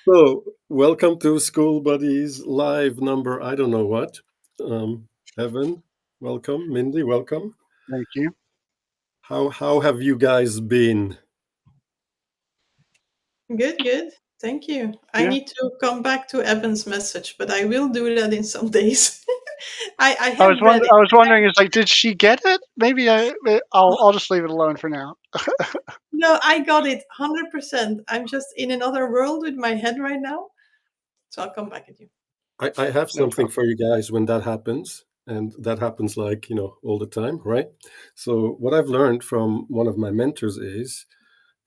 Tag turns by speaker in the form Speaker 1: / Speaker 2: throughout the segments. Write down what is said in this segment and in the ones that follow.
Speaker 1: So, welcome to Skool Buddies live number, I don't know what. Evan, welcome. Mindy, welcome.
Speaker 2: Thank you.
Speaker 1: How have you guys been?
Speaker 3: Good, good. Thank you. I
Speaker 2: Yeah.
Speaker 3: need to come back to Evan's message, but I will do that in some days. I
Speaker 2: I
Speaker 3: have
Speaker 2: was
Speaker 3: read it.
Speaker 2: wondering, it's like, did she get it? Maybe I'll just leave it alone for now.
Speaker 3: No, I got it 100%. I'm just in another world with my head right now. So I'll come back at you.
Speaker 1: I have
Speaker 2: No
Speaker 1: something
Speaker 2: problem.
Speaker 1: for you guys when that happens. And that happens like, all the time, right? So, what I've learned from one of my mentors is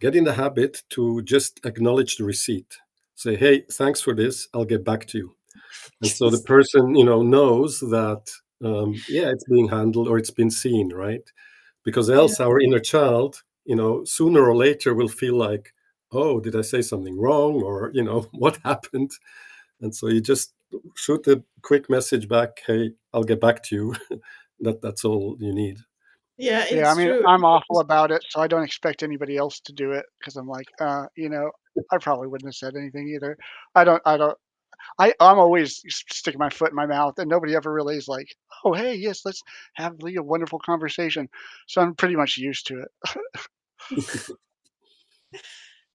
Speaker 1: get in the habit to just acknowledge the receipt. Say, hey, thanks for this. I'll get back to you. And so the person, knows that, yeah, it's being handled or it's been seen, right? Because
Speaker 3: Yeah.
Speaker 1: else our inner child, sooner or later will feel like, oh, did I say something wrong? Or, what happened? And so you just shoot a quick message back, hey, I'll get back to you. That's all you need.
Speaker 3: Yeah,
Speaker 2: Yeah, I
Speaker 3: it's
Speaker 2: mean,
Speaker 3: true.
Speaker 2: I'm awful about it, so I don't expect anybody else to do it because I'm like, I probably wouldn't have said anything either. I don't. I'm always sticking my foot in my mouth, and nobody ever really is like, "Oh, hey, yes, let's have a wonderful conversation." So I'm pretty much used to it.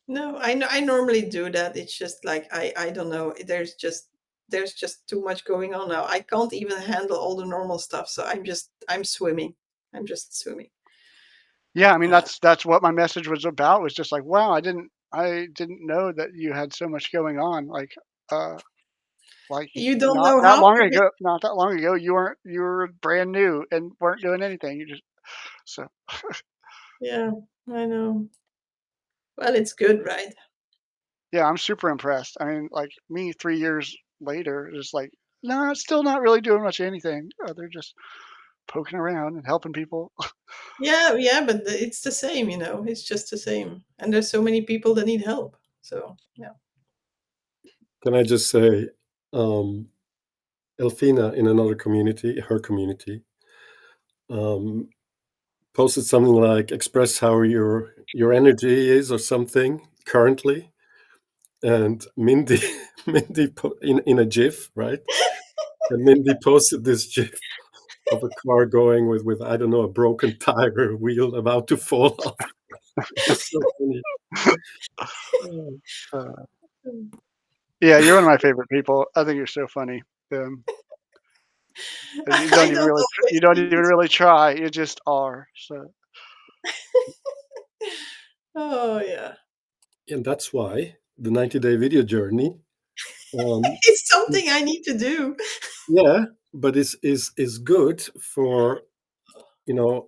Speaker 3: No, I normally do that. It's just like I don't know. There's just too much going on now. I can't even handle all the normal stuff. So I'm swimming. I'm just swimming.
Speaker 2: Yeah, I mean,
Speaker 3: Uh,
Speaker 2: that's what my message was about. Was just like, wow, I didn't know that you had so much going on. Uh, like
Speaker 3: you don't know how.
Speaker 2: not that long ago, you were brand new and weren't doing anything. You just so
Speaker 3: Yeah, I know. Well, it's good, right?
Speaker 2: yeah, I'm super impressed. I mean, like me 3 years later, just like, no, it's still not really doing much of anything. They're just poking around and helping people.
Speaker 3: Yeah, yeah, but it's the same, It's just the same. And there's so many people that need help. So, yeah.
Speaker 1: Can I just say, um, Elfina in another community, her community, um, posted something like express how your energy is or something currently, and Mindy Mindy in a GIF, right? And Mindy posted this GIF of a car going with I don't know, a broken tire wheel about to fall off. It was so funny.
Speaker 2: Uh, yeah, you're one of my favorite people. I think you're so funny. Um, you don't
Speaker 3: I
Speaker 2: even
Speaker 3: don't
Speaker 2: really
Speaker 3: always
Speaker 2: you don't
Speaker 3: think
Speaker 2: even really try. You just are. So
Speaker 3: Oh, yeah.
Speaker 1: And that's why the 90-day video journey, um,
Speaker 3: It's something I need to do.
Speaker 1: yeah, but is good for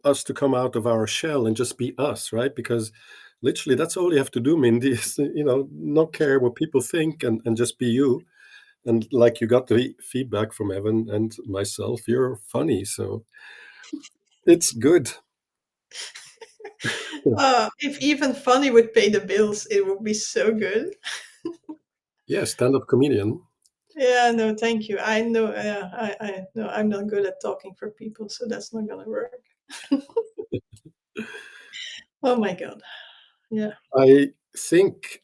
Speaker 1: us to come out of our shell and just be us, right? Because literally that's all you have to do, Mindy, is not care what people think and just be you. And like you got the feedback from Evan and myself, you're funny, so it's good.
Speaker 3: If even funny would pay the bills, it would be so good.
Speaker 1: Yeah, stand-up comedian.
Speaker 3: Yeah, no, thank you. I know, yeah, I no, I'm not good at talking for people, so that's not gonna work. Oh my God. Yeah.
Speaker 1: I think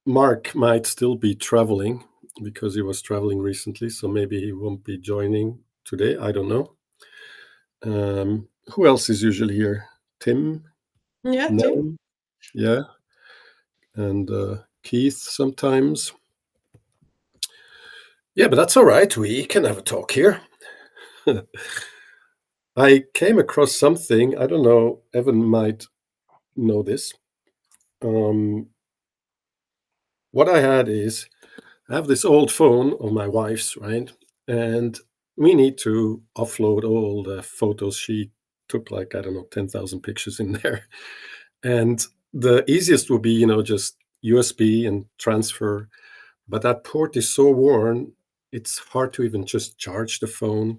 Speaker 1: Mark might still be traveling because he was traveling recently, so maybe he won't be joining today. I don't know. Who else is usually here? Tim,
Speaker 3: Yeah, Tim.
Speaker 1: Nell, yeah, and Keith sometimes. Yeah, but that's all right. We can have a talk here. I came across something. I don't know. Evan might know this. Um, what I had is I have this old phone of my wife's, right? And we need to offload all the photos. She took like, I don't know, 10,000 pictures in there. And the easiest would be, just USB and transfer. But that port is so worn, it's hard to even just charge the phone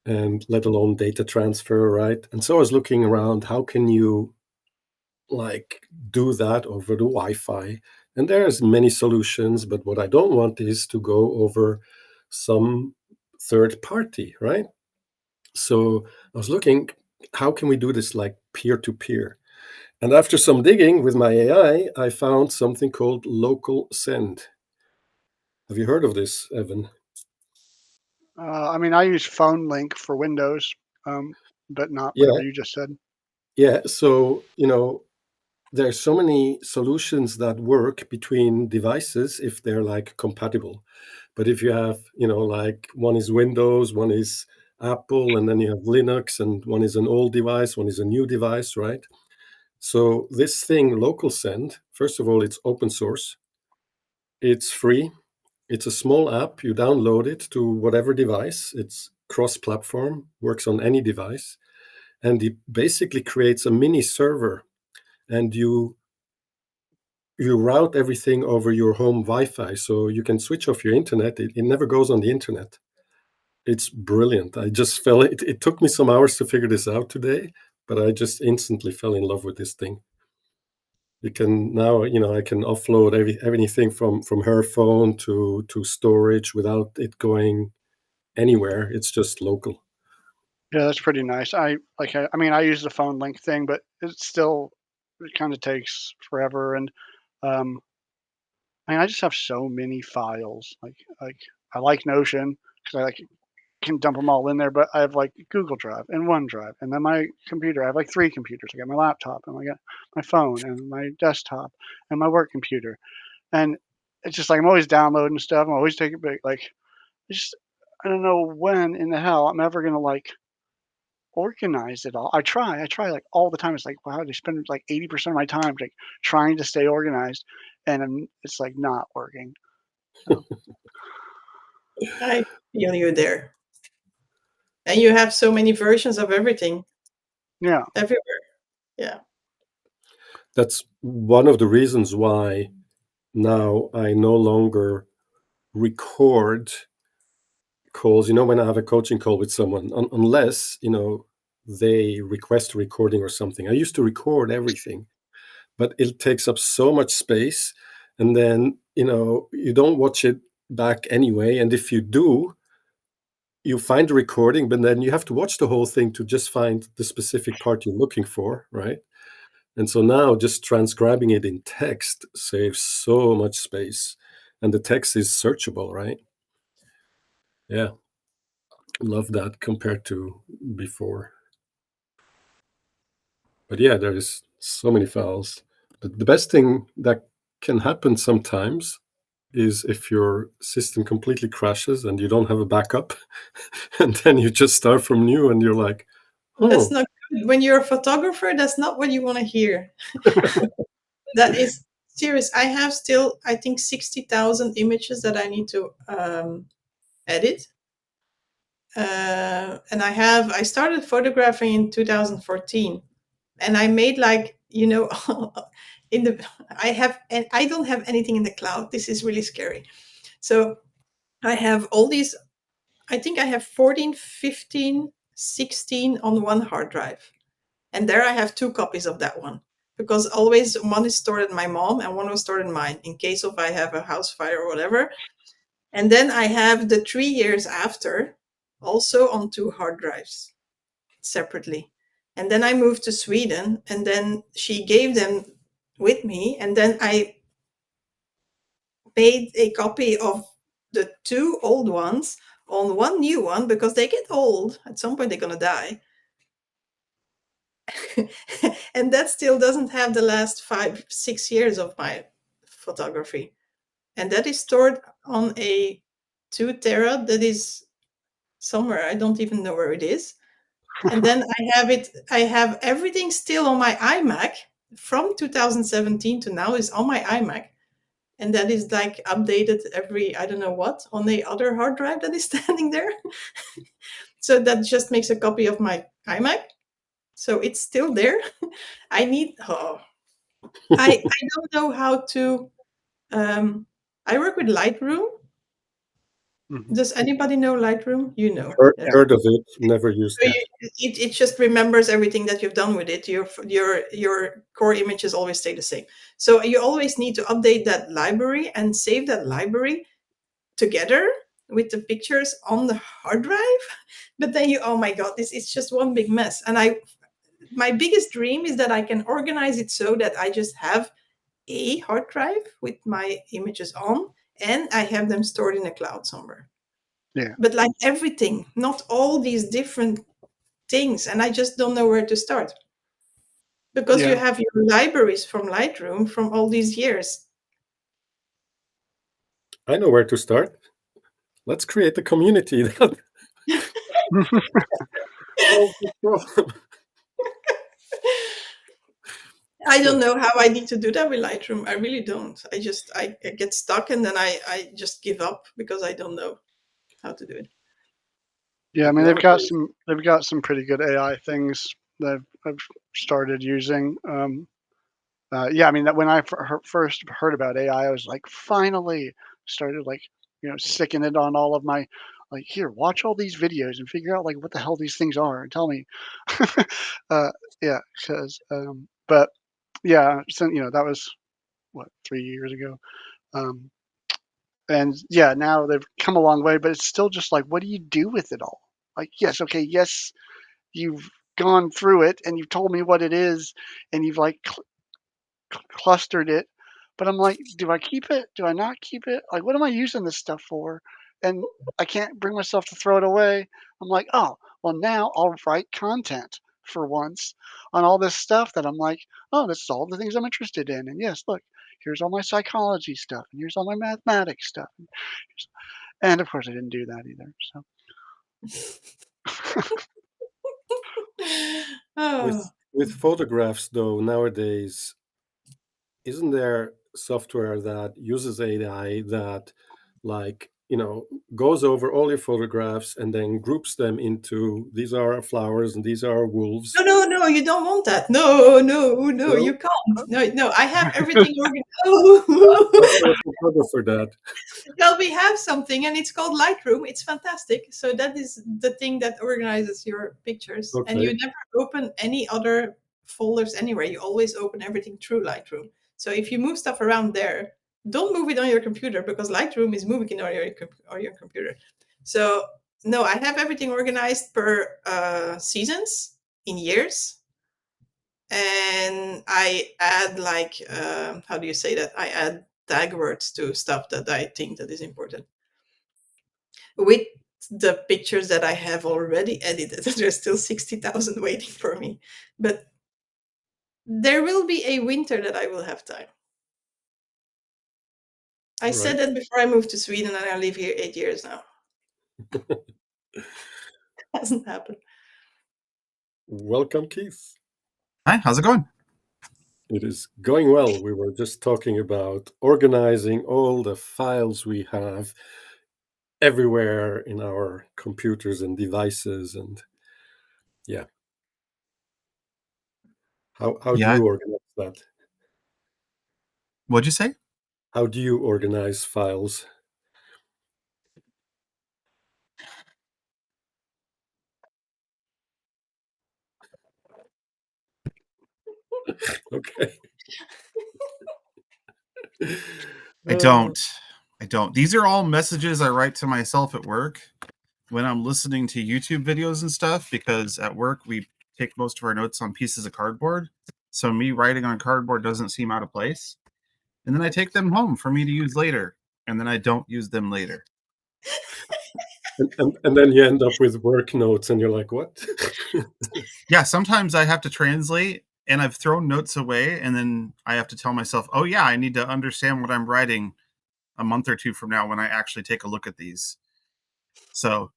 Speaker 1: and let alone data transfer, right? And so I was looking around, how can you like do that over the Wi-Fi? And there's many solutions, but what I don't want is to go over some third party, right? So I was looking, how can we do this like peer to peer? And after some digging with my AI, I found something called local send. Have you heard of this, Evan?
Speaker 2: I mean, I use Phone Link for Windows, but not
Speaker 1: Yeah,
Speaker 2: whatever you just said.
Speaker 1: yeah. So, there's so many solutions that work between devices if they're like compatible. But if you have, like one is Windows, one is Apple, and then you have Linux, and one is an old device, one is a new device, right? So this thing, Local Send, first of all, it's open source. It's free. It's a small app. You download it to whatever device. It's cross-platform, works on any device, and it basically creates a mini server, and you route everything over your home Wi-Fi, so you can switch off your internet. It never goes on the internet. It's brilliant. I just fell. It took me some hours to figure this out today, but I just instantly fell in love with this thing. You can now, I can offload everything from her phone to storage without it going anywhere. It's just local.
Speaker 2: Yeah, that's pretty nice. I mean, I use the Phone Link thing, but it kind of takes forever. And um, I mean, I just have so many files. Like I like Notion because can dump them all in there. But I have like Google Drive and OneDrive, and then my computer. I have like three computers. I got my laptop, and I got my phone, and my desktop, and my work computer. And it's just like I'm always downloading stuff. I'm always taking big like just I don't know when in the hell I'm ever gonna like organize it all. I try like all the time. It's like, wow, they spend like 80% of my time like trying to stay organized, and it's like not working. So,
Speaker 3: I feel you there. And you have so many versions of everything
Speaker 2: yeah,
Speaker 3: everywhere. Yeah.
Speaker 1: That's one of the reasons why now I no longer record calls, when I have a coaching call with someone, unless, they request a recording or something. I used to record everything, but it takes up so much space. And then, you don't watch it back anyway. And if you do, you find the recording, but then you have to watch the whole thing to just find the specific part you're looking for, right? And so now just transcribing it in text saves so much space. And the text is searchable, right? Yeah. Love that compared to before. But yeah, there's so many files. But the best thing that can happen sometimes is if your system completely crashes and you don't have a backup, and then you just start from new and you're like,
Speaker 3: That's
Speaker 1: oh,
Speaker 3: not good. When you're a photographer, that's not what you want to hear. That is serious. I have still, I think, 60,000 images that I need to edit. And I started photographing in 2014, and I made like, in the, and I don't have anything in the cloud. This is really scary. So I have all these, I think I have 14, 15, 16 on one hard drive. And there I have two copies of that one, because always one is stored at my mom and one was stored in mine in case of I have a house fire or whatever. And then I have the 3 years after also on two hard drives separately. And then I moved to Sweden, and then she gave them with me. And then I made a copy of the two old ones on one new one, because they get old. At some point, they're going to die. And that still doesn't have the last 5-6 years of my photography. And that is stored on a 2 tera that is somewhere. I don't even know where it is. And then I have everything still on my iMac from 2017 to now is on my iMac. And that is like updated every, I don't know what, on the other hard drive that is standing there. So that just makes a copy of my iMac. So it's still there. I don't know how to, I work with Lightroom.
Speaker 2: mhm.
Speaker 3: Does anybody know Lightroom? You know.
Speaker 1: heard,
Speaker 3: Yeah.
Speaker 1: heard of it, never used
Speaker 3: So
Speaker 1: it.
Speaker 3: it just remembers everything that you've done with it. Your core images always stay the same. So you always need to update that library and save that library together with the pictures on the hard drive. But then oh my God, this is just one big mess. And my biggest dream is that I can organize it so that I just have a hard drive with my images on, and I have them stored in a cloud somewhere.
Speaker 2: Yeah.
Speaker 3: But like everything, not all these different things, and I just don't know where to start. Because you
Speaker 2: Yeah.
Speaker 3: have your libraries from Lightroom from all these years.
Speaker 1: I know where to start. Let's create a community that solves the problem.
Speaker 3: I don't know how I need to do that with Lightroom. I really don't. I get stuck, and then I just give up because I don't know how to do it.
Speaker 2: Yeah, I
Speaker 1: But
Speaker 2: mean
Speaker 1: nowadays,
Speaker 2: they've got some pretty good AI things that I've started using. Yeah, I mean that when I first heard about AI, I was like, finally started like sicking it on all of my like here, watch all these videos and figure out like what the hell these things are and tell me. uh, yeah, because but yeah, so, that was what 3 years ago. Um, and yeah, now they've come a long way, but it's still just like, what do you do with it all? Like, yes, okay, yes, you've gone through it and you've told me what it is, and you've like clustered it, but I'm like, do I keep it? Do I not keep it? Like, what am I using this stuff for? And I can't bring myself to throw it away. I'm like, oh, well, now I'll write content for once on all this stuff that I'm like, oh, this is all the things I'm interested in. And yes, look, here's all my psychology stuff, and here's all my mathematics stuff. And of course, I didn't do that either. So,
Speaker 3: Oh.
Speaker 1: with photographs, though, nowadays, isn't there software that uses AI that, like, goes over all your photographs and then groups them into these are flowers and these are wolves?
Speaker 3: No, you don't want that. No, you
Speaker 1: No,
Speaker 3: can't. No, I have everything organized.
Speaker 1: I'll pay a photographer for that.
Speaker 3: Well, we have something, and it's called Lightroom. It's fantastic. So that is the thing that organizes your pictures, and you
Speaker 1: Okay,
Speaker 3: never open any other folders anywhere. You always open everything through Lightroom. So if you move stuff around there, don't move it on your computer because Lightroom is moving it on your computer. So no, I have everything organized per seasons in years, and I add like how do you say that? I add tag words to stuff that I think that is important. With the pictures that I have already edited, there's still 60,000 waiting for me. But there will be a winter that I will have time. I
Speaker 1: all
Speaker 3: said
Speaker 1: right.
Speaker 3: that before I moved to Sweden, and I live here 8 years now. Hasn't happened.
Speaker 1: Welcome, Keith.
Speaker 4: Hi, how's it going?
Speaker 1: It is going well. We were just talking about organizing all the files we have everywhere in our computers and devices, and yeah, how do
Speaker 4: Yeah,
Speaker 1: you organize that?
Speaker 4: what'd you say?
Speaker 1: How do you organize files? Okay.
Speaker 4: I don't. I don't. These are all messages I write to myself at work when I'm listening to YouTube videos and stuff, because at work we take most of our notes on pieces of cardboard. So me writing on cardboard doesn't seem out of place. And then I take them home for me to use later. And then I don't use them later.
Speaker 1: And then you end up with work notes and you're like, what?
Speaker 4: Yeah, sometimes I have to translate and I've thrown notes away, and then I have to tell myself, oh, yeah, I need to understand what I'm writing a month or two from now when I actually take a look at these. So,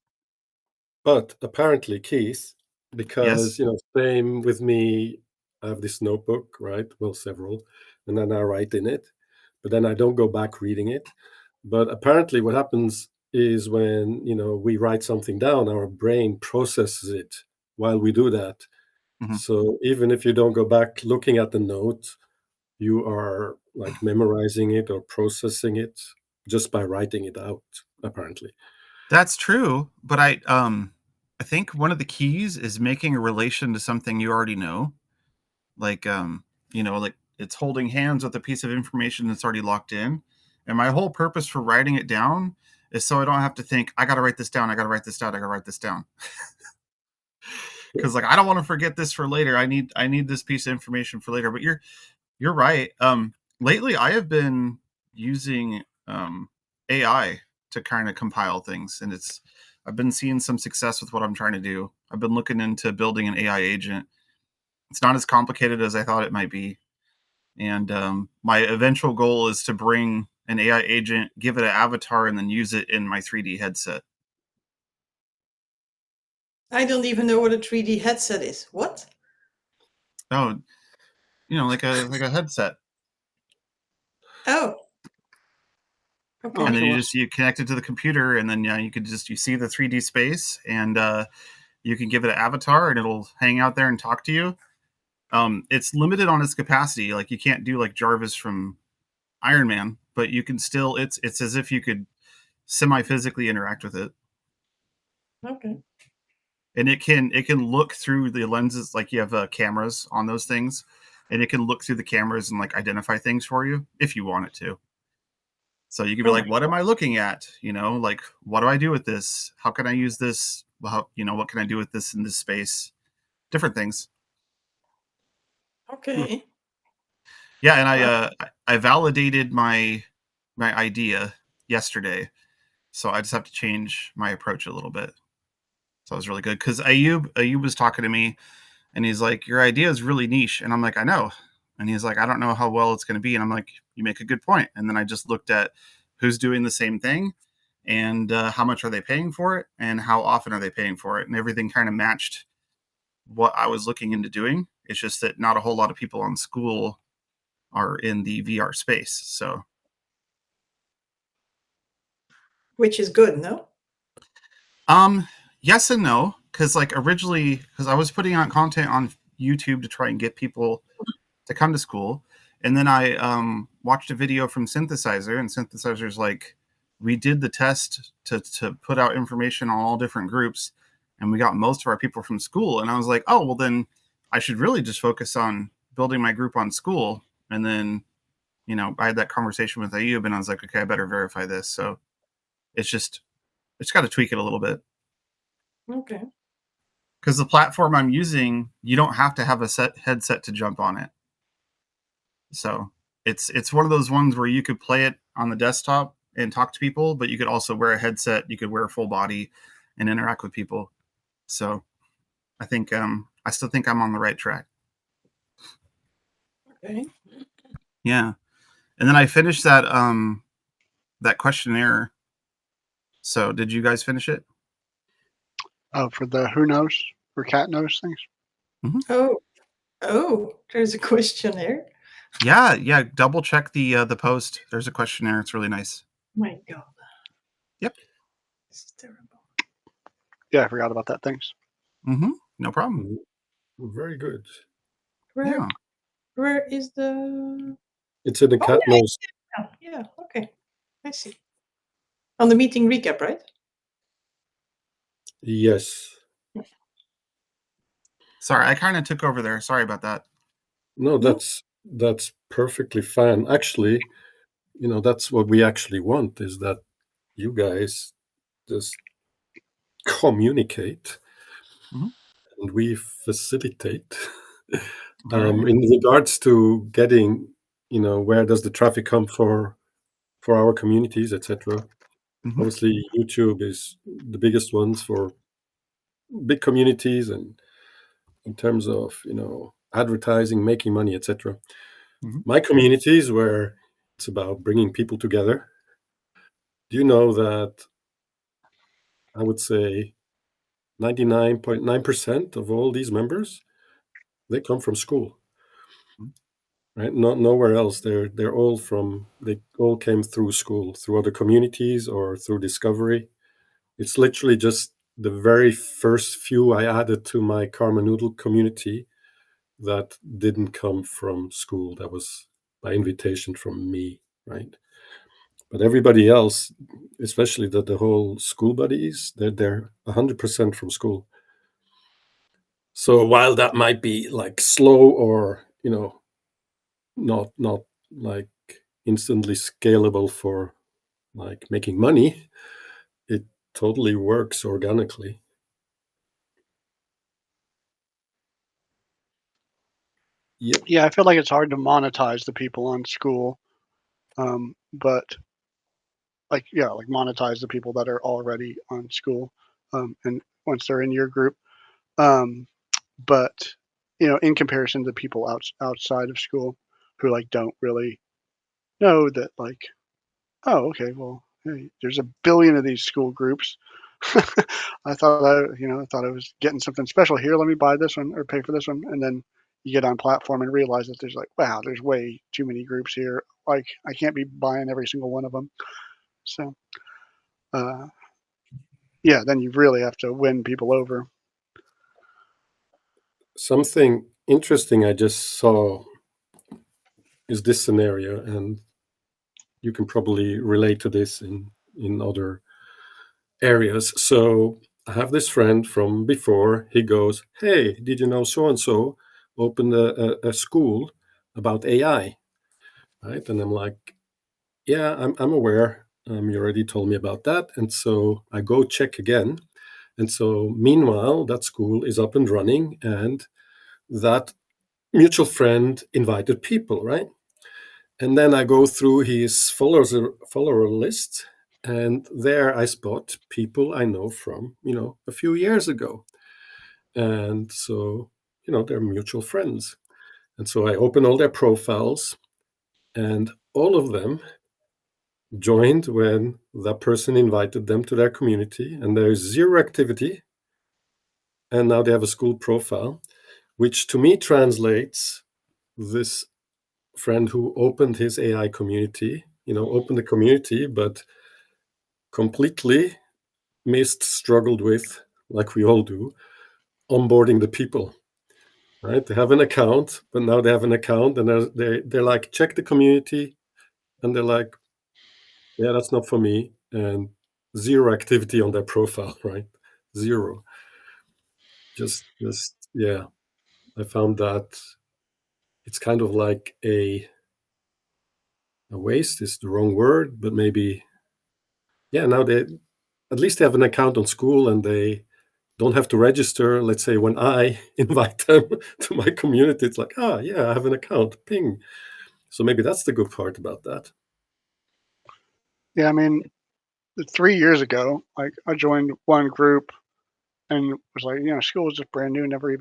Speaker 1: But apparently, Keith,
Speaker 4: yes.
Speaker 1: because, same with me, I have this notebook, right? Well, several, and then I write in it, but then I don't go back reading it. But apparently, what happens is when, we write something down, our brain processes it while we do that.
Speaker 4: Mhm.
Speaker 1: So even if you don't go back looking at the note, you are like memorizing it or processing it just by writing it out, apparently.
Speaker 4: That's true, but I think one of the keys is making a relation to something you already know. Like like it's holding hands with a piece of information that's already locked in. And my whole purpose for writing it down is so I don't have to think, I gotta write this down, I gotta write this down, I gotta write this down. because like I don't want to forget this for later. I need this piece of information for later. But you're right. Lately I have been using AI to kind of compile things, and I've been seeing some success with what I'm trying to do. I've been looking into building an AI agent. It's not as complicated as I thought it might be. And my eventual goal is to bring an AI agent, give it an avatar, and then use it in my 3D headset.
Speaker 3: I don't even know what a 3D headset is. What?
Speaker 4: Oh, like a headset.
Speaker 3: Oh. Okay.
Speaker 4: And then
Speaker 2: cool.
Speaker 4: you connect it to the computer, and then you see the 3D space, and you can give it an avatar, and it'll hang out there and talk to you. It's limited on its capacity. Like you can't do like Jarvis from Iron Man, but you can still. It's as if you could semi-physically interact with it.
Speaker 3: Okay.
Speaker 4: And it can look through the lenses, like you have cameras on those things, and it can look through the cameras and like identify things for you if you want it to. So you can be like, what am I looking at? Like, what do I do with this? How can I use this? Well, what can I do with this in this space? Different things.
Speaker 3: Okay.
Speaker 4: Yeah, and I validated my idea yesterday, so I just have to change my approach a little bit. So it was really good because Ayub was talking to me, and he's like, "Your idea is really niche," and I'm like, "I know," and he's like, "I don't know how well it's going to be," and I'm like, "You make a good point." And then I just looked at who's doing the same thing, and how much are they paying for it, and how often are they paying for it, and everything kind of matched what I was looking into doing. It's just that not a whole lot of people on Skool are in the VR space. So,
Speaker 3: Which is good, no?
Speaker 4: yes and no, because like originally, because I was putting out content on YouTube to try and get people to come to Skool, and then I watched a video from Synthesizer, and Synthesizer's like, we did the test to put out information on all different groups, and we got most of our people from Skool, and I was like, oh well, then I should really just focus on building my group on Skool. And then I had that conversation with Ayub, and I was like, okay, I better verify this. So it's got to tweak it a little bit.
Speaker 3: Okay.
Speaker 4: Because the platform I'm using, you don't have to have a headset to jump on it. So it's one of those ones where you could play it on the desktop and talk to people, but you could also wear a headset. You could wear a full body and interact with people. So I think I still think I'm on the right track.
Speaker 3: Okay.
Speaker 4: Yeah. And then I finished that questionnaire. So did you guys finish it?
Speaker 2: Oh, for the who knows or cat knows things.
Speaker 3: Oh, there's a questionnaire.
Speaker 4: Yeah. Double check the post. There's a questionnaire. It's really nice.
Speaker 3: My God.
Speaker 4: Yep.
Speaker 3: This is terrible.
Speaker 2: Yeah, I forgot about that. Thanks.
Speaker 4: No problem.
Speaker 1: Very good.
Speaker 3: Where is the?
Speaker 1: It's in the cat knows.
Speaker 3: Yeah. Okay. I see. On the meeting recap, right?
Speaker 1: Yes.
Speaker 4: Sorry, I kind of took over there. Sorry about that.
Speaker 1: No, that's perfectly fine. Actually, that's what we actually want, is that you guys just communicate and we facilitate. In regards to getting, where does the traffic come for our communities, etc. Obviously, YouTube is the biggest ones for big communities, and in terms of advertising, making money, etc. My communities, where it's about bringing people together. Do you know that I would say 99.9% of all these members, they come from Skool, right? Not nowhere else. They all came through Skool, through other communities or through discovery. It's literally just the very first few I added to my Karma Noodle community that didn't come from Skool. That was by invitation from me, right? But everybody else, especially the whole Skool Buddies, they're 100% from Skool. So while that might be like slow or not like instantly scalable for like making money, it totally works organically. Yep.
Speaker 2: Yeah, I feel like it's hard to monetize the people on School, but like yeah, like monetize the people that are already on School, and once they're in your group. Um, but in comparison to people outside of School who like don't really know that like, oh, okay, well, hey, there's a billion of these school groups. I thought I was getting something special here. Let me buy this one or pay for this one, and then you get on platform and realize that there's like, wow, there's way too many groups here. Like, I can't be buying every single one of them. So, uh, yeah, then you really have to win people over.
Speaker 1: Something interesting I just saw is this scenario, and you can probably relate to this in other areas. So I have this friend from before. He goes, "Hey, did you know so and so opened a school about AI?" Right? And I'm like, "Yeah, I'm aware. You already told me about that." And so I go check again. And so meanwhile, that school is up and running, and that mutual friend invited people, right? And then I go through his follower list, and there I spot people I know from, a few years ago. And so, they're mutual friends. And so I open all their profiles, and all of them joined when that person invited them to their community, and there's zero activity. And now they have a school profile, which to me translates this friend who opened his AI community, opened the community, but completely missed, struggled with, like we all do, onboarding the people. Right? They have an account, but now they have an account, and they're like, check the community, and they're like, yeah, that's not for me, and zero activity on their profile, right? Zero. Just yeah. I found that it's kind of like a waste is the wrong word, but maybe yeah. Now they at least they have an account on School, and they don't have to register. Let's say when I invite them to my community, it's like, yeah, I have an account, ping. So maybe that's the good part about that.
Speaker 2: Yeah, I mean, 3 years ago, like I joined one group and was like, School was just brand new, never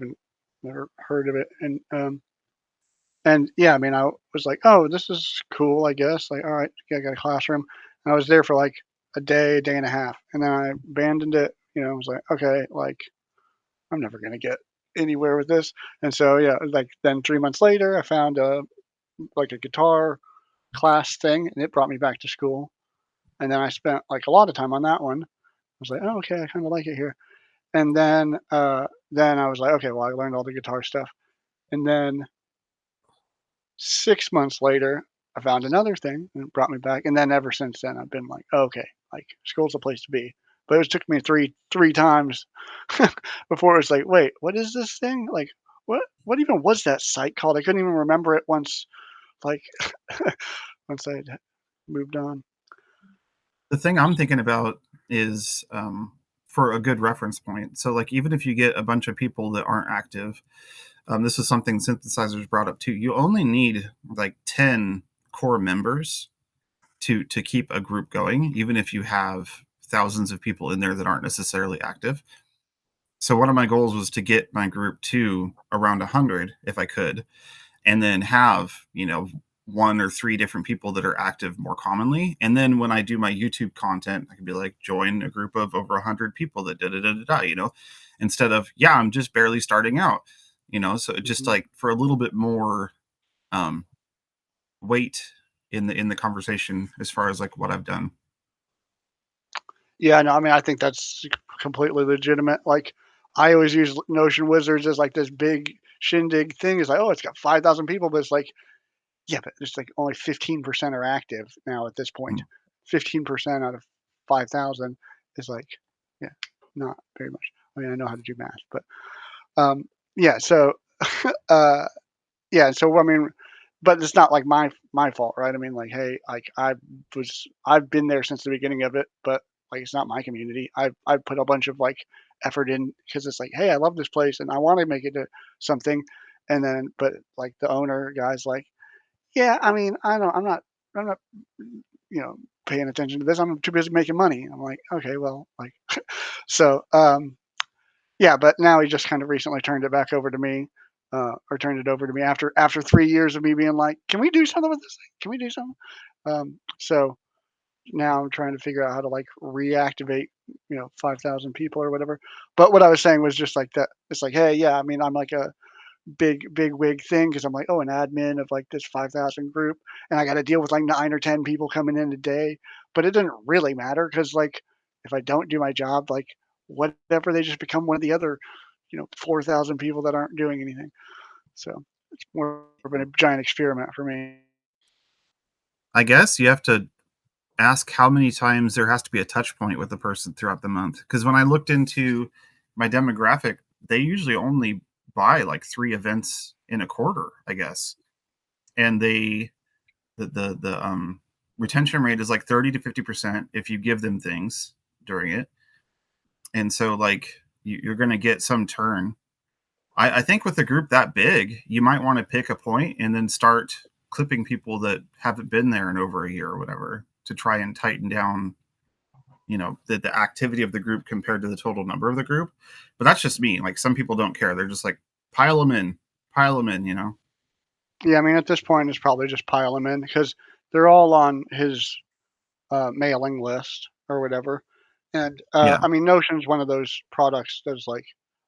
Speaker 2: heard of it, and yeah, I mean, I was like, "Oh, this is cool, I guess." Like, all right, yeah, I got a classroom. And I was there for like a day and a half, and then I abandoned it. I was like, "Okay, like I'm never gonna get anywhere with this." And so yeah, like then 3 months later, I found a guitar class thing, and it brought me back to School. And then I spent like a lot of time on that one. I was like, "Oh, okay, I kind of like it here." And then I was like, "Okay, well, I learned all the guitar stuff." And then 6 months later, I found another thing and it brought me back, and then ever since then, I've been like, "Okay, like, School's a place to be." But it took me three times before it was like, "Wait, what is this thing? Like, what even was that site called?" I couldn't even remember it once, like, once I'd moved on.
Speaker 4: The thing I'm thinking about is for a good reference point. So, like, even if you get a bunch of people that aren't active, this is something synthesizers brought up too. You only need like 10 core members to keep a group going, even if you have thousands of people in there that aren't necessarily active. So one of my goals was to get my group to around 100 if I could, and then have, one or three different people that are active more commonly. And then when I do my YouTube content, I can be like, join a group of over 100 people that instead of, yeah, I'm just barely starting out, so just
Speaker 2: Mhm.
Speaker 4: like for a little bit more um, weight in the conversation as far as like what I've done.
Speaker 2: Yeah, no, I mean, I think that's completely legitimate. Like, I always use Notion Wizards as like this big shindig thing. It's like, "Oh, it's got 5,000 people," but it's like, yeah, but it's like only 15% are active now at this point.
Speaker 4: Mm.
Speaker 2: 15% out of 5,000 is like, yeah, not very much. I mean, I know how to do math, but yeah. So, uh, yeah. So I mean, but it's not like my fault, right? I mean, like, hey, like I've been there since the beginning of it, but like it's not my community. I've put a bunch of like effort in because it's like, hey, I love this place and I want to make it to something, And then, but like the owner guy's like, yeah, I mean, I'm not, you know, paying attention to this. I'm too busy making money. I'm like, okay, well, like, so, yeah, but now he just kind of recently turned it back over to me, or turned it over to me after 3 years of me being like, can we do something with this thing? Can we do something? So now I'm trying to figure out how to like reactivate, 5,000 people or whatever. But what I was saying was just like that. It's like, hey, yeah, I mean, I'm like a big wig thing because I'm like, oh, an admin of like this 5,000 group, and I got to deal with like 9 or 10 people coming in a day. But it doesn't really matter because like if I don't do my job, like whatever, they just become one of the other, 4,000 people that aren't doing anything. So it's more of a giant experiment for me.
Speaker 4: I guess you have to ask how many times there has to be a touch point with the person throughout the month. Because when I looked into my demographic, they usually only buy like 3 events in a quarter, I guess. And the retention rate is like 30 to 50% if you give them things during it. And so like you're going to get some turn. I think with a group that big, you might want to pick a point and then start clipping people that haven't been there in over a year or whatever to try and tighten down, the activity of the group compared to the total number of the group. But that's just me. Like some people don't care. They're just like, pile them in.
Speaker 2: Yeah, I mean, at this point, it's probably just pile them in because they're all on his mailing list or whatever. And
Speaker 4: Yeah.
Speaker 2: I mean, Notion's one of those products that's like,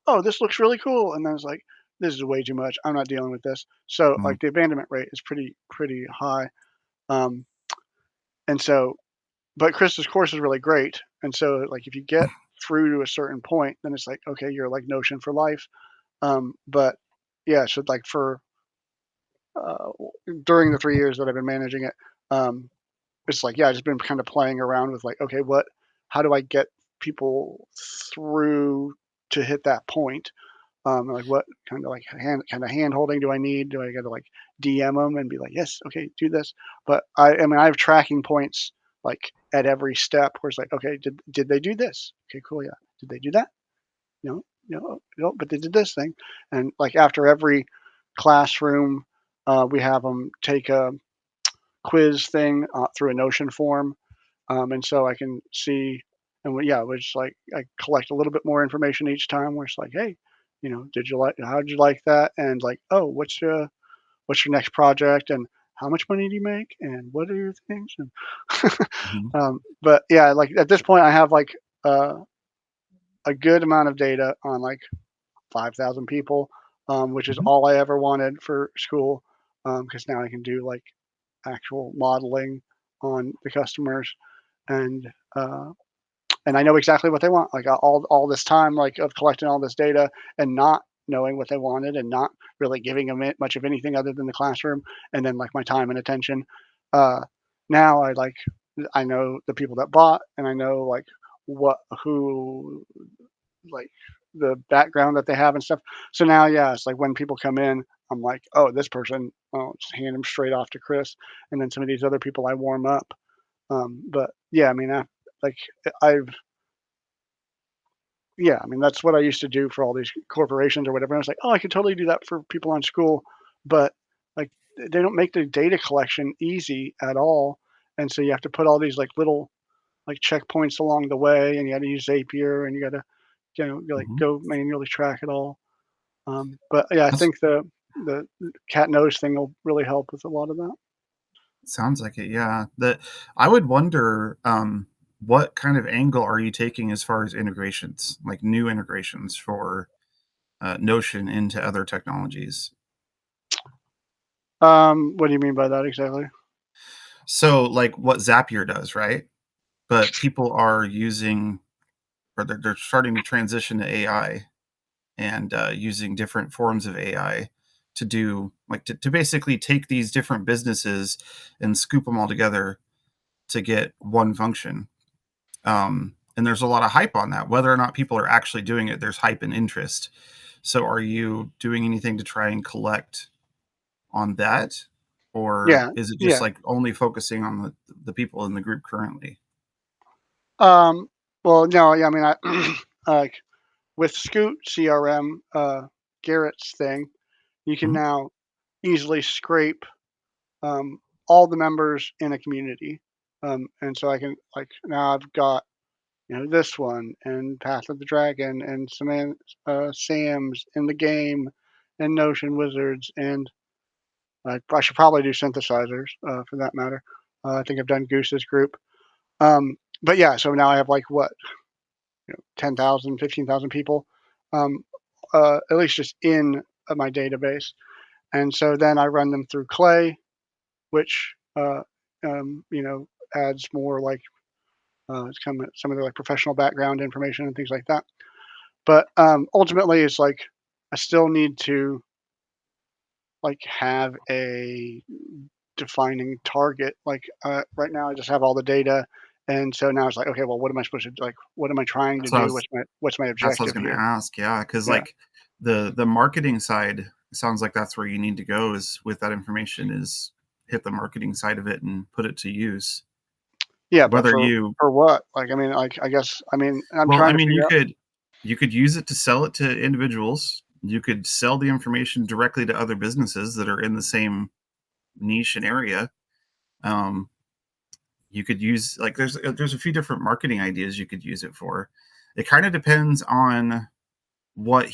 Speaker 2: oh, this looks really cool, and then it's like, this is way too much. I'm not dealing with this. So
Speaker 4: Mhm.
Speaker 2: like the abandonment rate is pretty high. Um, and so, but Chris's course is really great. And so like if you get through to a certain point, then it's like, okay, you're like Notion for life. But yeah, so like for uh, during the 3 years that I've been managing it, it's like, yeah, I've just been kind of playing around with like, okay, how do I get people through to hit that point? Like what kind of hand holding do I need? Do I got to like DM them and be like, yes, okay, do this? But I mean, I have tracking points like at every step where it's like, okay, did they do this? Okay, cool, yeah. Did they do that? No, no, no, but they did this thing. And like after every classroom, we have them take a quiz thing through a Notion form, and so I can see, and yeah, which like I collect a little bit more information each time. Where it's like, hey, did you like? How did you like that? And like, oh, what's your next project? And how much money do you make? And what are your things? And
Speaker 4: Mhm.
Speaker 2: but yeah, like at this point, I have like uh, a good amount of data on like 5,000 people, which is
Speaker 4: Mhm.
Speaker 2: all I ever wanted for school, because now I can do like actual modeling on the customers and uh, and I know exactly what they want. Like all this time, like of collecting all this data and not knowing what they wanted and not really giving them much of anything other than the classroom, and then like my time and attention. Uh, Now I know the people that bought, and I know like what who like the background that they have and stuff. So now, yeah, it's like when people come in, I'm like, oh, this person, I'll just hand them straight off to Chris, and then some of these other people I warm up. But yeah, I mean, like I've yeah, I mean, that's what I used to do for all these corporations or whatever. And I was like, oh, I could totally do that for people on school, but like they don't make the data collection easy at all, and so you have to put all these like little like checkpoints along the way, and you got to use Zapier, and you got to like
Speaker 4: Mhm.
Speaker 2: go manually track it all. But yeah, I
Speaker 4: That's
Speaker 2: think the cat nose thing will really help with a lot of that.
Speaker 4: Sounds like it, yeah. That I would wonder, what kind of angle are you taking as far as integrations, like new integrations for Notion into other technologies?
Speaker 2: What do you mean by that exactly?
Speaker 4: So, like what Zapier does, right? But people are using, or they're starting to transition to AI and using different forms of AI to do, like, to basically take these different businesses and scoop them all together to get one function. And there's a lot of hype on that. Whether or not people are actually doing it, there's hype and interest. So, are you doing anything to try and collect on that, or
Speaker 2: Yeah,
Speaker 4: is it just
Speaker 2: yeah.
Speaker 4: like only focusing on the people in the group currently?
Speaker 2: Um, well, no, yeah, I mean, like with Scoot CRM, Garrett's thing, you can
Speaker 4: Mhm.
Speaker 2: now easily scrape all the members in a community. And so I can like now I've got this one and Path of the Dragon and Sam's in the game and Notion Wizards and I should probably do synthesizers for that matter. I think I've done Goose's group. But yeah, so now I have like what 10,000, 15,000 people, um, at least just in my database. And so then I run them through Clay, which adds more like it's kind of some of their like professional background information and things like that. But ultimately, it's like I still need to like have a defining target. Like right now, I just have all the data, and so now it's like, okay, well, what am I supposed to like? What am I trying to
Speaker 4: That's what I
Speaker 2: do?
Speaker 4: was
Speaker 2: What's my
Speaker 4: that's what I was
Speaker 2: objective
Speaker 4: gonna
Speaker 2: here?
Speaker 4: ask, yeah, because
Speaker 2: Yeah,
Speaker 4: like, the marketing side, it sounds like that's where you need to go is with that information is hit the marketing side of it and put it to use.
Speaker 2: yeah, but
Speaker 4: Whether you
Speaker 2: for what? Like, I mean, like, I guess, I mean, I'm
Speaker 4: Well,
Speaker 2: trying
Speaker 4: I
Speaker 2: to
Speaker 4: mean,
Speaker 2: figure out.
Speaker 4: you could use it to sell it to individuals. You could sell the information directly to other businesses that are in the same niche and area. Um, you could use like there's a few different marketing ideas you could use it for. It kind of depends on what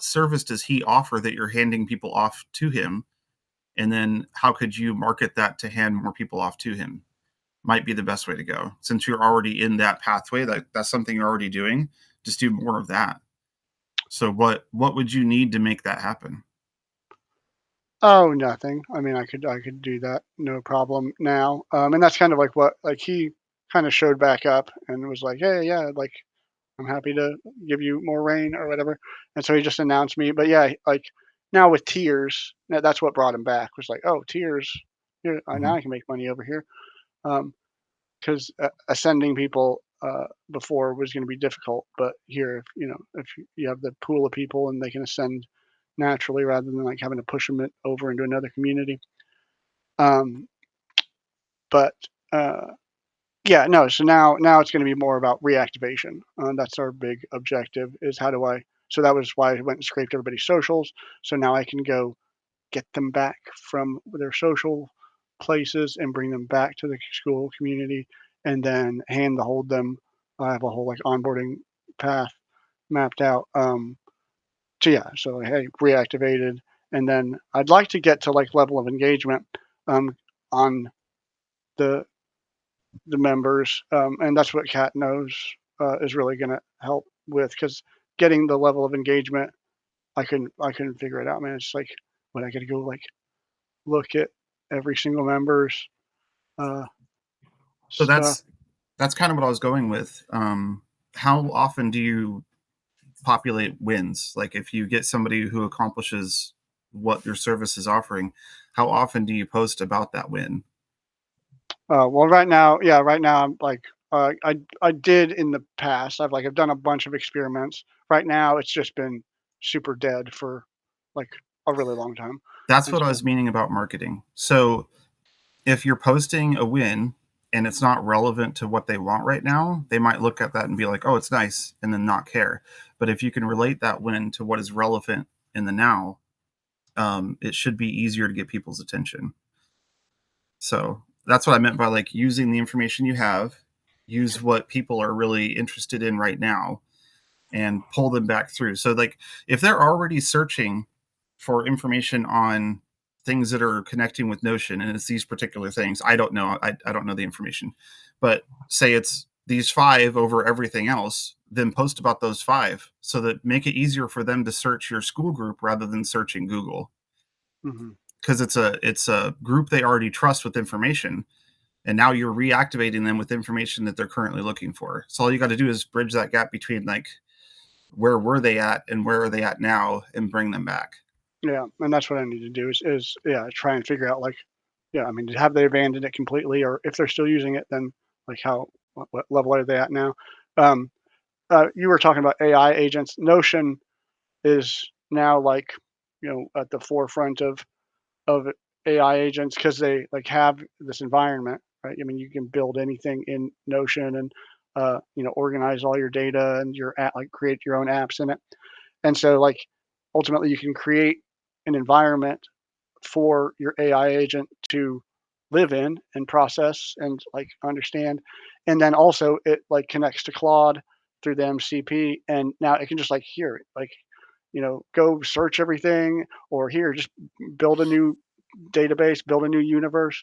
Speaker 4: service does he offer that you're handing people off to him, and then how could you market that to hand more people off to him? Might be the best way to go since you're already in that pathway. That's something you're already doing. Just do more of that. So what would you need to make that happen?
Speaker 2: Oh, nothing. I mean, I could do that, no problem now. And that's kind of like what like he kind of showed back up and was like, hey, yeah, like I'm happy to give you more rain or whatever. And so he just announced me. But yeah, like now with tiers, that's what brought him back. Was like, oh, tiers. Here, now
Speaker 4: Mhm.
Speaker 2: I can make money over here. Because ascending people before was going to be difficult, but here, if you have the pool of people and they can ascend naturally rather than like having to push them over into another community. Um, but yeah, no. So now it's going to be more about reactivation. That's our big objective. Is how do I? So that was why I went and scraped everybody's socials. So now I can go get them back from their social places and bring them back to the school community and then hand to hold them. I have a whole like onboarding path mapped out. So yeah, so hey, reactivated, and then I'd like to get to like level of engagement um, on the members, and that's what Cat knows is really going to help with because getting the level of engagement, I couldn't figure it out, man. It's like when I got to go like look at every single member's uh,
Speaker 4: So
Speaker 2: stuff.
Speaker 4: that's kind of what I was going with. How often do you populate wins? Like if you get somebody who accomplishes what your service is offering, how often do you post about that win?
Speaker 2: Well, right now, yeah, right now I'm like I did in the past. I've done a bunch of experiments. Right now, it's just been super dead for like a really long time,
Speaker 4: That's
Speaker 2: and
Speaker 4: what I
Speaker 2: so
Speaker 4: was meaning about marketing. So if you're posting a win and it's not relevant to what they want right now, they might look at that and be like, "Oh, it's nice," and then not care. But if you can relate that win to what is relevant in the now, it should be easier to get people's attention. So that's what I meant by like using the information you have, use what people are really interested in right now, and pull them back through. So like if they're already searching for information on things that are connecting with Notion and it's these particular things, I don't know. I don't know the information. But say it's these five over everything else, then post about those five so that make it easier for them to search your school group rather than searching Google.
Speaker 2: mhm.
Speaker 4: Because it's a group they already trust with information. And now you're reactivating them with information that they're currently looking for. So all you got to do is bridge that gap between like where were they at and where are they at now and bring them back.
Speaker 2: Yeah, and that's what I need to do is yeah try and figure out like yeah I mean have they abandoned it completely or if they're still using it then like how what level are they at now? Um, you were talking about AI agents. Notion is now like at the forefront of AI agents because they like have this environment, right? I mean, you can build anything in Notion and organize all your data and your app, like create your own apps in it. And so like ultimately you can create an environment for your AI agent to live in and process and like understand. And then also it like connects to Claude through the MCP, and now it can just like hear it, like, go search everything, or here, just build a new database, build a new universe.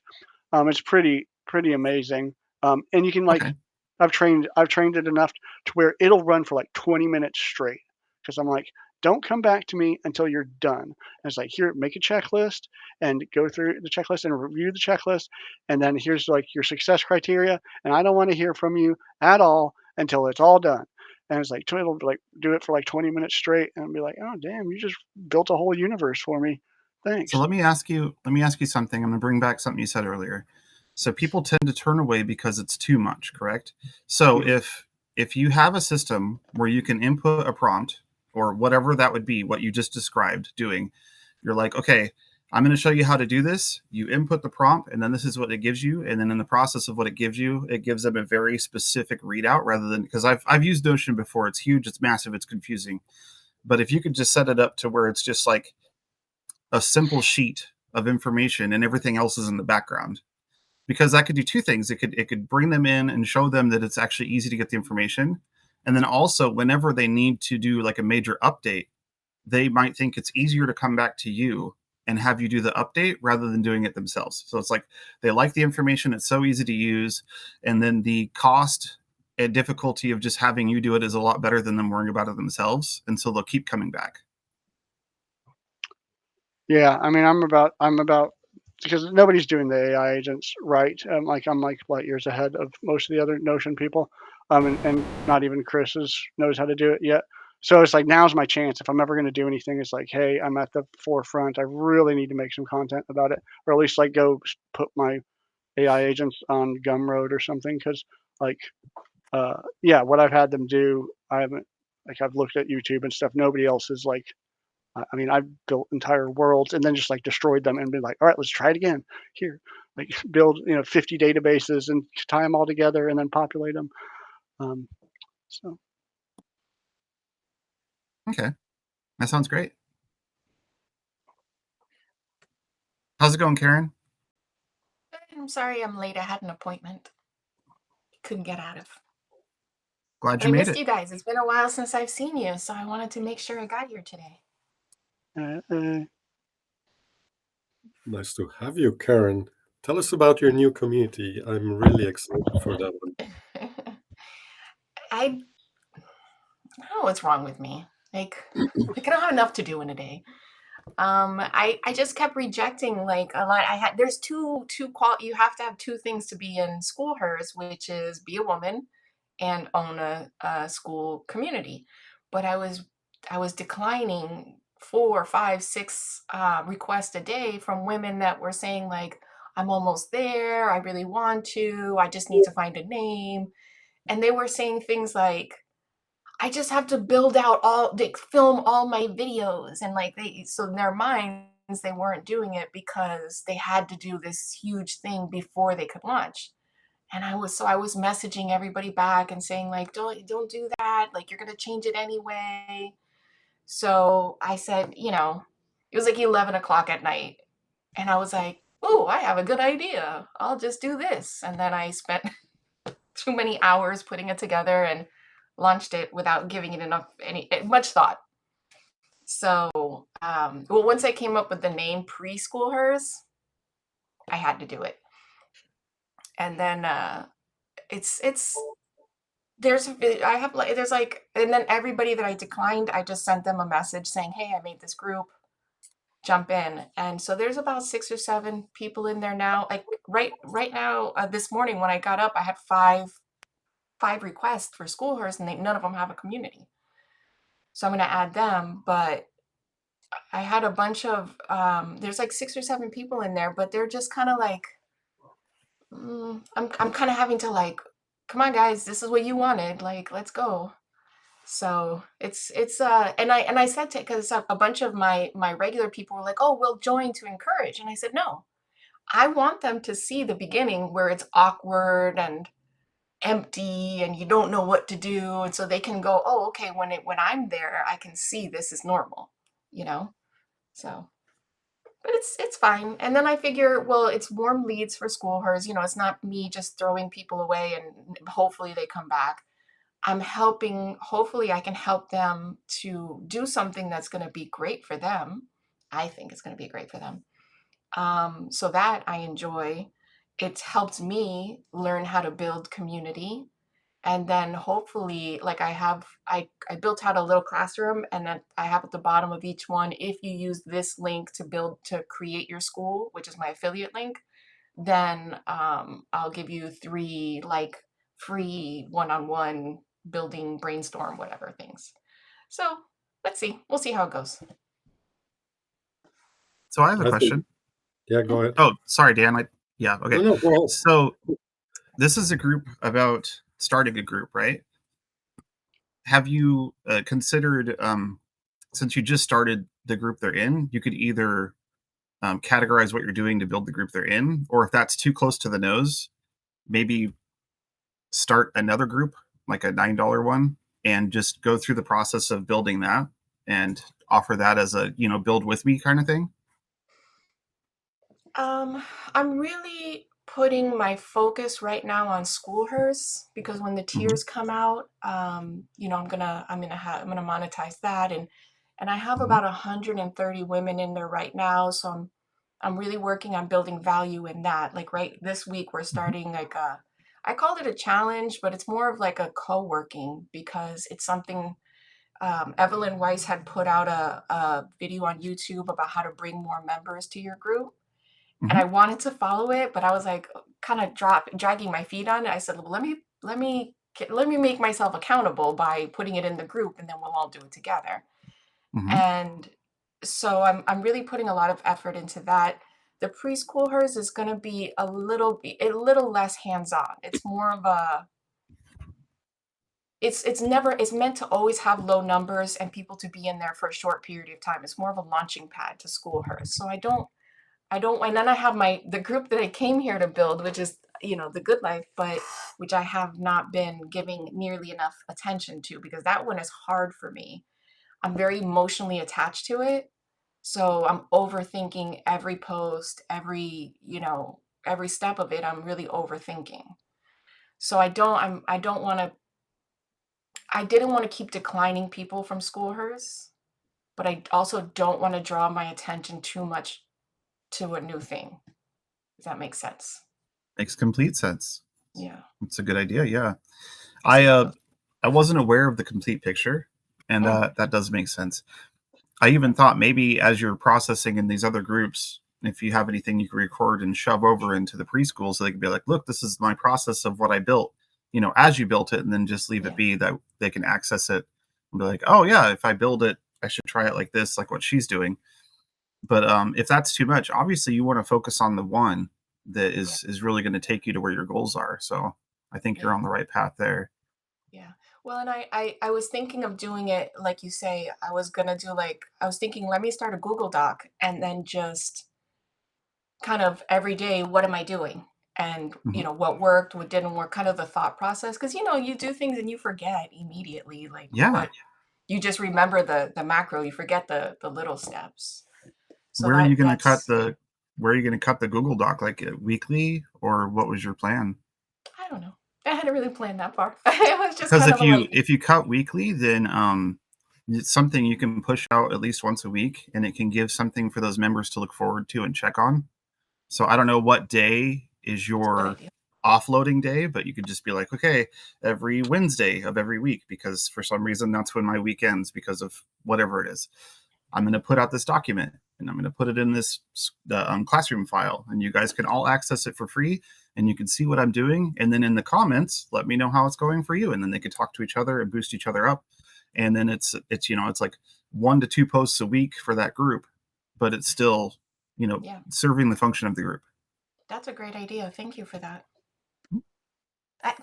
Speaker 2: It's pretty amazing. And you can like,
Speaker 4: Okay.
Speaker 2: I've trained it enough to where it'll run for like 20 minutes straight because I'm like, don't come back to me until you're done. And it's like, here, make a checklist and go through the checklist and review the checklist. And then here's like your success criteria. And I don't want to hear from you at all until it's all done. And it's like, it'll like do it for like 20 minutes straight and be like, oh, damn, you just built a whole universe for me.
Speaker 4: So
Speaker 2: Thanks.
Speaker 4: let me ask you something. I'm going to bring back something you said earlier. So people tend to turn away because it's too much, correct? So
Speaker 2: Mhm.
Speaker 4: if you have a system where you can input a prompt or whatever that would be, what you just described doing, you're like, okay, I'm going to show you how to do this. You input the prompt, and then this is what it gives you. And then in the process of what it gives you, it gives them a very specific readout rather than, because I've used Notion before. It's huge, it's massive, it's confusing. But if you could just set it up to where it's just like a simple sheet of information and everything else is in the background, because that could do two things. It could bring them in and show them that it's actually easy to get the information, and then also whenever they need to do like a major update, they might think it's easier to come back to you and have you do the update rather than doing it themselves. So it's like they like the information, it's so easy to use, and then the cost and difficulty of just having you do it is a lot better than them worrying about it themselves, and so they'll keep coming back.
Speaker 2: Yeah, I mean, I'm about because nobody's doing the AI agents right. I'm like light years ahead of most of the other Notion people, and not even knows how to do it yet. So it's like now's my chance. If I'm ever going to do anything, it's like, hey, I'm at the forefront. I really need to make some content about it, or at least like put my AI agents on Gumroad or something. Because like, yeah, what I've had them do, I haven't like I've looked at YouTube and stuff. Nobody else is like I mean, I've built entire worlds and then just like destroyed them and been like, all right, let's try it again. Here, like build 50 databases and tie them all together and then populate them. Um, so
Speaker 4: Okay, that sounds great. How's it going, Karen?
Speaker 5: I'm sorry I'm late. I had an appointment. Couldn't get out of.
Speaker 4: Glad
Speaker 5: But
Speaker 4: you
Speaker 5: I
Speaker 4: made
Speaker 5: missed
Speaker 4: it.
Speaker 5: you guys. It's been a while since I've seen you, so I wanted to make sure I got here today.
Speaker 2: uh, uh,
Speaker 1: Nice to have you, Karen. Tell us about your new community. I'm really excited for that one.
Speaker 5: I don't know what's wrong with me. Like I don't have enough to do in a day. I just kept rejecting like a lot. There's you have to have two things to be in school hers, which is be a woman and own a school community. But I was declining 4, 5, 6 requests a day from women that were saying like, I'm almost there, I really want to, I just need to find a name. And they were saying things like, I just have to build out film all my videos. And like so in their minds, they weren't doing it because they had to do this huge thing before they could launch. And I was messaging everybody back and saying like, don't do that. Like you're going to change it anyway. So I said, it was like 11 o'clock at night. And I was like, oh, I have a good idea. I'll just do this. And then I spent too many hours putting it together and launched it without giving it much thought. So, well, once I came up with the name Preschool Hers, I had to do it. And then it's there's like, and then everybody that I declined, I just sent them a message saying, hey, I made this group, jump in. And so there's about 6 or 7 people in there now. Like right now, this morning when I got up, I had five requests for school hers, and none of them have a community. So I'm going to add them, but I had a bunch of there's like 6 or 7 people in there, but they're just kind of like, I'm kind of having to like, come on guys, this is what you wanted, like let's go. So it's and I said to, because a bunch of my regular people were like, oh, we'll join to encourage, and I said no, I want them to see the beginning where it's awkward and empty and you don't know what to do, and so they can go, oh, okay, when I'm there I can see this is normal, you know. So but it's fine. And then I figure, well, it's warm leads for school hers. It's not me just throwing people away and hopefully they come back. I'm helping, hopefully I can help them to do something that's going to be great for them. I think it's going to be great for them. So that I enjoy. It's helped me learn how to build community. And then hopefully, like I built out a little classroom, and then I have at the bottom of each one, if you use this link to create your school, which is my affiliate link, then I'll give you 3 like free one-on-one building brainstorm whatever things. So let's see. We'll see how it goes.
Speaker 4: So I have a
Speaker 1: I think,
Speaker 4: question.
Speaker 1: yeah, go ahead.
Speaker 4: Oh, sorry, Dan. Okay.
Speaker 1: No, go ahead.
Speaker 4: So this is a group about starting a group, right? Have you considered, since you just started the group they're in, you could either categorize what you're doing to build the group they're in, or if that's too close to the nose, maybe start another group, like a $9 one, and just go through the process of building that and offer that as a, build with me kind of thing?
Speaker 5: I'm really putting my focus right now on school hers, because when the tiers come out, I'm gonna monetize that, and I have about 130 women in there right now, so I'm really working on building value in that. Like right this week, we're starting like I called it a challenge, but it's more of like a co-working, because it's something Evelyn Weiss had put out a video on YouTube about how to bring more members to your group. And I wanted to follow it, but I was like kind of dragging my feet on it. I said, well, let me make myself accountable by putting it in the group, and then we'll all do it together. And so I'm really putting a lot of effort into that. The preschoolers is going to be a little less hands-on. It's more of a it's meant to always have low numbers and people to be in there for a short period of time. It's more of a launching pad to school hers. So I don't, and then I have the group that I came here to build, which is, the Good Life, but which I have not been giving nearly enough attention to, because that one is hard for me. I'm very emotionally attached to it. So I'm overthinking every post, every step of it. I'm really overthinking. So I didn't want to keep declining people from school hers, but I also don't want to draw my attention too much to a new thing. Does that make sense?
Speaker 4: Makes complete sense.
Speaker 5: Yeah.
Speaker 4: It's a good idea. Yeah. I wasn't aware of the complete picture, and that does make sense. I even thought maybe as you're processing in these other groups, if you have anything you can record and shove over into the preschool, so they can be like, look, this is my process of what I built, as you built it, and then just leave it be that they can access it and be like, oh yeah, if I build it, I should try it like this, like what she's doing. But if that's too much, obviously you want to focus on the one that is really going to take you to where your goals are. So I think you're on the right path there.
Speaker 5: Yeah. Well, and I was thinking of doing it, like you say, I was thinking, let me start a Google Doc, and then just kind of every day, what am I doing? And, what worked, what didn't work, kind of the thought process. Because, you do things and you forget immediately, like what you just remember the macro, you forget the little steps. So
Speaker 4: where are you going to cut the Google Doc? Like weekly, or what was your plan?
Speaker 5: I don't know. I hadn't really planned that far. It was just
Speaker 4: because if you cut weekly, then it's something you can push out at least once a week, and it can give something for those members to look forward to and check on. So I don't know what day is your offloading day, but you could just be like, okay, every Wednesday of every week, because for some reason that's when my week ends because of whatever it is. I'm going to put out this document, and I'm going to put it in this classroom file, and you guys can all access it for free, and you can see what I'm doing. And then in the comments, let me know how it's going for you. And then they could talk to each other and boost each other up. And then it's like 1 to 2 posts a week for that group, but it's still, serving the function of the group.
Speaker 5: That's a great idea. Thank you for that.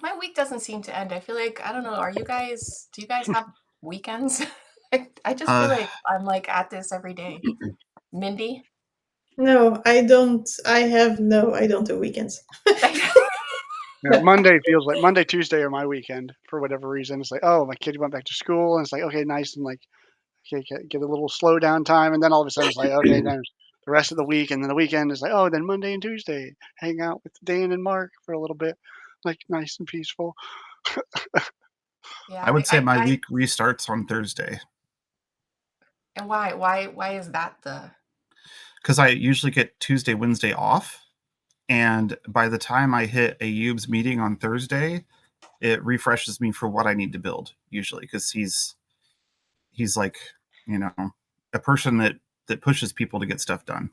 Speaker 5: My week doesn't seem to end. I feel like, I don't know. Do you guys have weekends? I just feel like I'm like at this every day. Mindy?
Speaker 3: No, I don't. I don't do weekends.
Speaker 2: Yeah, Monday feels like Monday, Tuesday are my weekend for whatever reason. It's like, oh, my kid went back to school, and it's like, okay, nice, and like, okay, get a little slow down time, and then all of a sudden it's like, okay, there's the rest of the week, and then the weekend is like, oh, then Monday and Tuesday, hang out with Dan and Mark for a little bit, like nice and peaceful.
Speaker 5: Yeah,
Speaker 4: I would say my week restarts on Thursday
Speaker 5: and why is that the
Speaker 4: because I usually get Tuesday, Wednesday off. And by the time I hit a Youb's meeting on Thursday, it refreshes me for what I need to build usually because he's like, you know, a person that pushes people to get stuff done.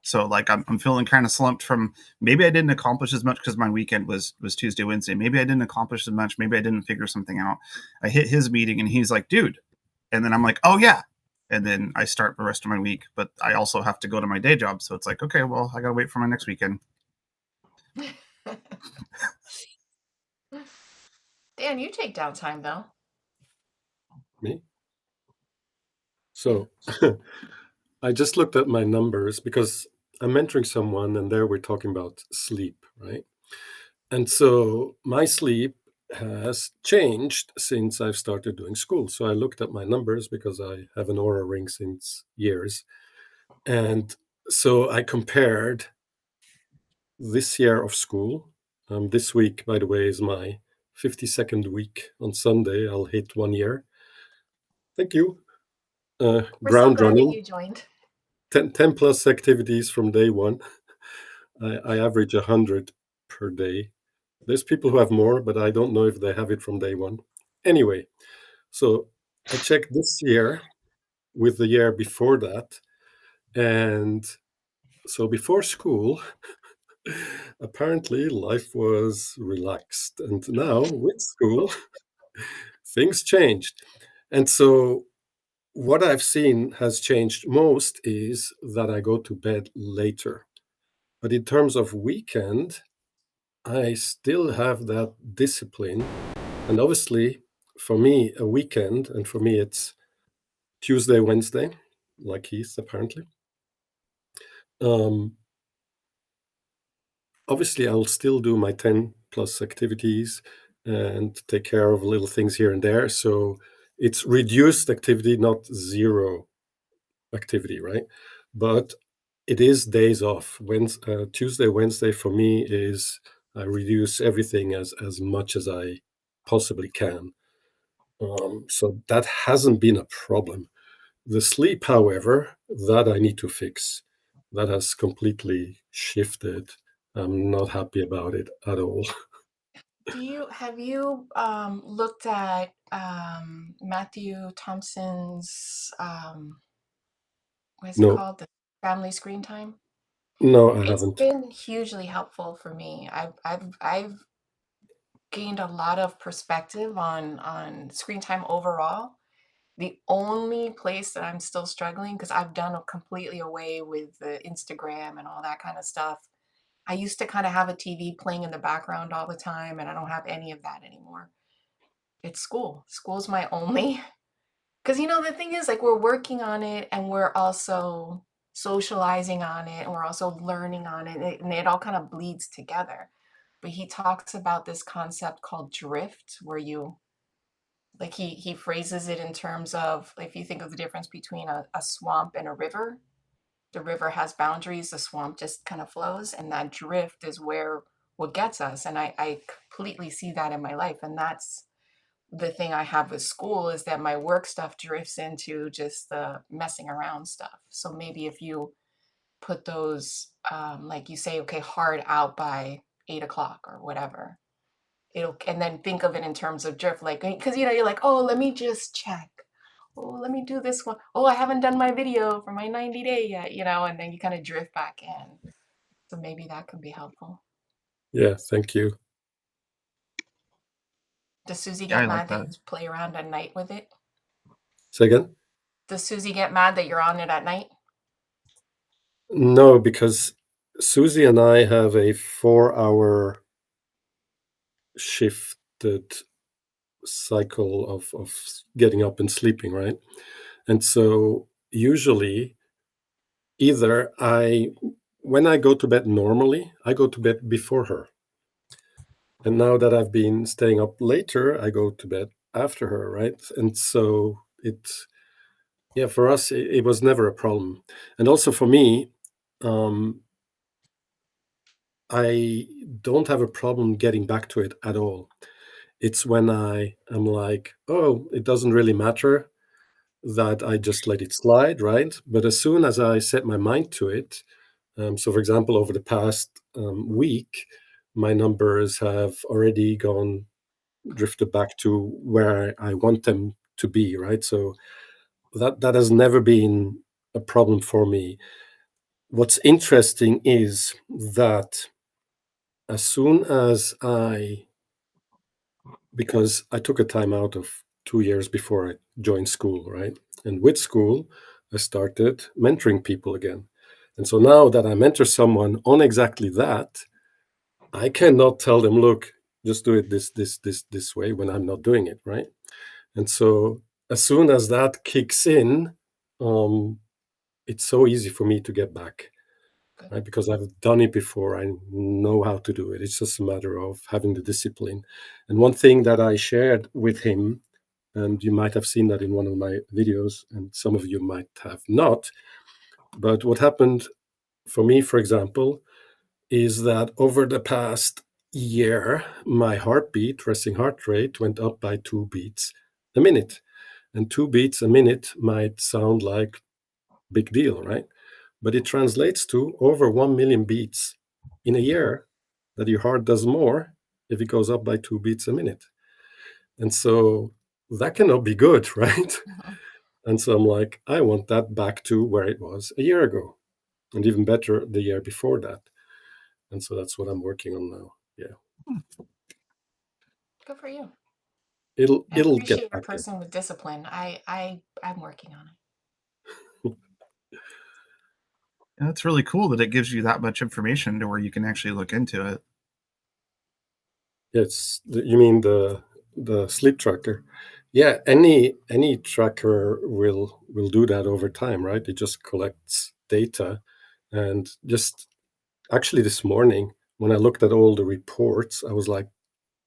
Speaker 4: So like I'm feeling kind of slumped from maybe I didn't accomplish as much because my weekend was Tuesday, Wednesday. Maybe I didn't accomplish as much. Maybe I didn't figure something out. I hit his meeting and he's like, dude. And then I'm like, oh yeah. And then I start the rest of my week. But I also have to go to my day job. So it's like, okay, well, I got to wait for my next weekend.
Speaker 5: Dan, you take downtime though.
Speaker 1: Me? So I just looked at my numbers because I'm mentoring someone and there we're talking about sleep, right? And so my sleep has changed since I've started doing school. So I looked at my numbers because I have an Aura ring since years. And so I compared this year of school. This week, by the way, is my 52nd week. On Sunday, I'll hit 1 year. Thank you.
Speaker 5: We're so
Speaker 1: Ground
Speaker 5: glad that
Speaker 1: running,
Speaker 5: you joined.
Speaker 1: 10 plus activities from day one. I average 100 per day. There's people who have more, but I don't know if they have it from day one. Anyway, so I checked this year with the year before that. And so before school, apparently life was relaxed. And now with school, things changed. And so what I've seen has changed most is that I go to bed later. But in terms of weekend, I still have that discipline. And obviously, for me, a weekend, and for me, it's Tuesday, Wednesday, like Heath, apparently. Obviously, I'll still do my 10 plus activities and take care of little things here and there. So it's reduced activity, not zero activity, right? But it is days off. Tuesday, Wednesday for me is I reduce everything as much as I possibly can. So that hasn't been a problem. The sleep, however, that I need to fix. That has completely shifted. I'm not happy about it at all.
Speaker 5: Have you looked at Matthew Thompson's what is it
Speaker 1: No,
Speaker 5: called? The family screen time?
Speaker 1: no, I
Speaker 5: It's
Speaker 1: haven't.
Speaker 5: been hugely helpful for me. I've gained a lot of perspective on screen time overall. The only place that I'm still struggling, because I've done completely away with the Instagram and all that kind of stuff. I used to kind of have a TV playing in the background all the time, and I don't have any of that anymore. It's school. School's my only, because the thing is, like, we're working on it and we're also socializing on it and we're also learning on it, and it all kind of bleeds together. But he talks about this concept called drift, where you, like, he phrases it in terms of, if you think of the difference between a swamp and a river. The river has boundaries, the swamp just kind of flows, and that drift is where what gets us. And I completely see that in my life. And that's the thing I have with school, is that my work stuff drifts into just the messing around stuff. So maybe if you put those, like you say, okay, hard out by 8 o'clock or whatever, and then think of it in terms of drift, like, because you're like, oh, let me just check. Oh, let me do this one. Oh, I haven't done my video for my 90-day yet, and then you kind of drift back in. So maybe that could be helpful.
Speaker 1: Yeah, thank you.
Speaker 5: Does Susie
Speaker 4: Yeah,
Speaker 5: get
Speaker 4: I
Speaker 5: mad
Speaker 4: like
Speaker 5: that
Speaker 4: that.
Speaker 5: you play around at night with it?
Speaker 1: Say again?
Speaker 5: Does Susie get mad that you're on it at night?
Speaker 1: No, because Susie and I have a 4-hour shifted cycle of getting up and sleeping, right? And so usually either when I go to bed normally, I go to bed before her. And now that I've been staying up later, I go to bed after her, right? And so for us, it was never a problem. And also for me, I don't have a problem getting back to it at all. It's when I am like, oh, it doesn't really matter, that I just let it slide, right? But as soon as I set my mind to it, so for example, over the past week, my numbers have already drifted back to where I want them to be, right? So that has never been a problem for me. What's interesting is that as soon as because I took a time out of 2 years before I joined Skool, right? And with Skool, I started mentoring people again. And so now that I mentor someone on exactly that, I cannot tell them, look, just do it this way when I'm not doing it, right? And so as soon as that kicks in, it's so easy for me to get back, right? Because I've done it before. I know how to do it. It's just a matter of having the discipline. And one thing that I shared with him, and you might have seen that in one of my videos, and some of you might have not, but what happened for me, for example, is that over the past year, my heartbeat, resting heart rate, went up by 2 beats a minute. And 2 beats a minute might sound like big deal, right? But it translates to over 1 million beats in a year, that your heart does more if it goes up by 2 beats a minute. And so that cannot be good, right? And so I'm like, I want that back to where it was a year ago, and even better the year before that. And so that's what I'm working on now. Yeah.
Speaker 5: Good for you.
Speaker 1: It'll
Speaker 5: I appreciate
Speaker 1: get
Speaker 5: a
Speaker 1: back there.
Speaker 5: person with discipline. I'm working on it.
Speaker 4: Yeah, that's really cool that it gives you that much information to where you can actually look into it.
Speaker 1: You mean the sleep tracker? Yeah, any tracker will do that over time, right? It just collects data. And just actually this morning, when I looked at all the reports, I was like,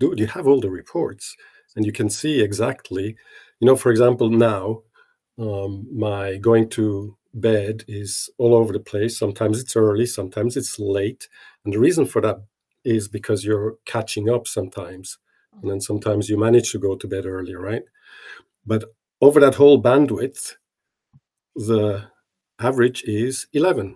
Speaker 1: dude, you have all the reports, and you can see exactly, for example, now my going to bed is all over the place. Sometimes it's early, sometimes it's late. And the reason for that is because you're catching up sometimes. And then sometimes you manage to go to bed earlier, right? But over that whole bandwidth, the average is 11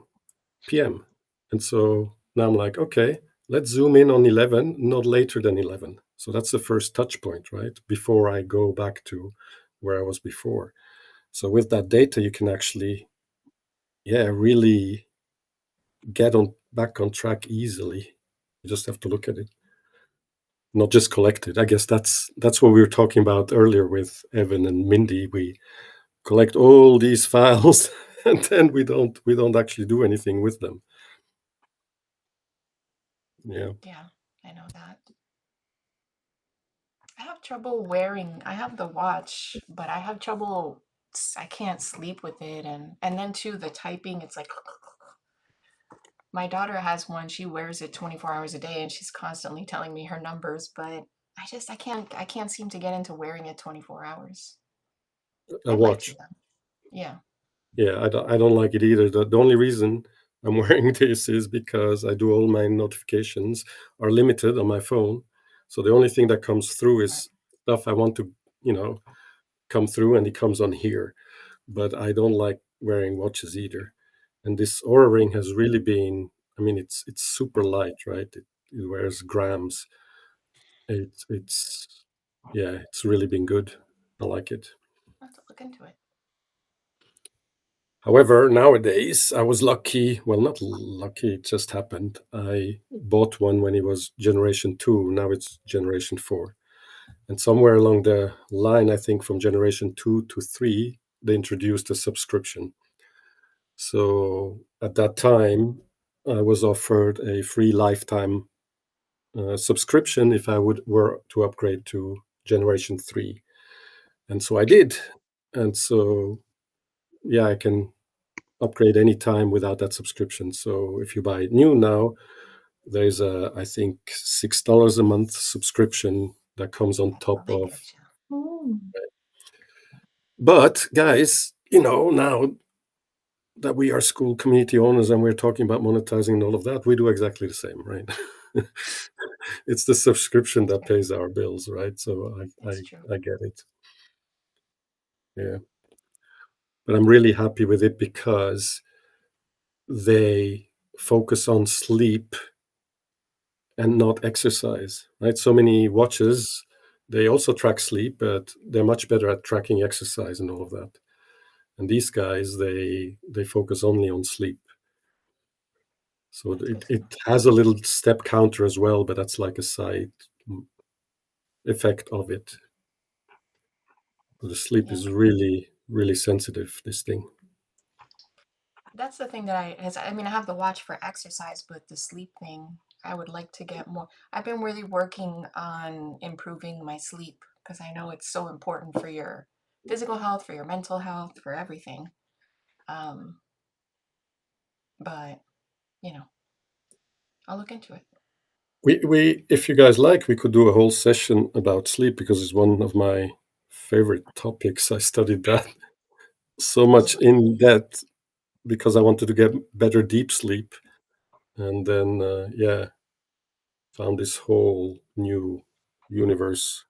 Speaker 1: p.m. And so now I'm like, okay, let's zoom in on 11, not later than 11. So that's the first touch point, right? Before I go back to where I was before. So with that data, you can actually, really get back on track easily. You just have to look at it, not just collect it. I guess that's what we were talking about earlier with Evan and Mindy. We collect all these files and then we don't actually do anything with them. Yeah.
Speaker 5: Yeah, I know that. I have trouble wearing. I have the watch, but I have trouble. I can't sleep with it, and then too the typing. It's like my daughter has one. She wears it 24 hours a day, and she's constantly telling me her numbers. But I can't seem to get into wearing it 24 hours.
Speaker 1: A
Speaker 5: I'd like
Speaker 1: watch.
Speaker 5: to, though. Yeah.
Speaker 1: Yeah, I don't like it either. The only reason I'm wearing this is because I do all my notifications are limited on my phone. So the only thing that comes through is stuff I want to, come through, and it comes on here. But I don't like wearing watches either. And this Aura Ring has really been, it's super light, right? It wears grams. It's really been good. I like it.
Speaker 5: I'll have to look into it.
Speaker 1: However, nowadays I was lucky. Well, not lucky, it just happened. I bought one when it was generation 2. Now it's generation 4. And somewhere along the line, I think from generation 2 to 3, they introduced a subscription. So at that time, I was offered a free lifetime subscription if I were to upgrade to generation 3. And so I did. And so, yeah, I can upgrade anytime without that subscription. So if you buy it new now, there's I think $6 a month subscription that comes on top
Speaker 5: They
Speaker 1: of.
Speaker 5: get you.
Speaker 1: But guys, now that we are school community owners and we're talking about monetizing and all of that, we do exactly the same, right? It's the subscription that pays our bills, right? So
Speaker 5: That's true.
Speaker 1: I get it. Yeah. But I'm really happy with it because they focus on sleep and not exercise, right? So many watches, they also track sleep, but they're much better at tracking exercise and all of that. And these guys, they focus only on sleep. So it has a little step counter as well, but that's like a side effect of it. The sleep is really, really sensitive, this thing.
Speaker 5: That's the thing that I mean, I have the watch for exercise, but the sleep thing, I would like to get more. I've been really working on improving my sleep because I know it's so important for your physical health, for your mental health, for everything. But I'll look into it.
Speaker 1: We if you guys like, we could do a whole session about sleep because it's one of my favorite topics. I studied that so much in depth because I wanted to get better deep sleep, and then found this whole new universe.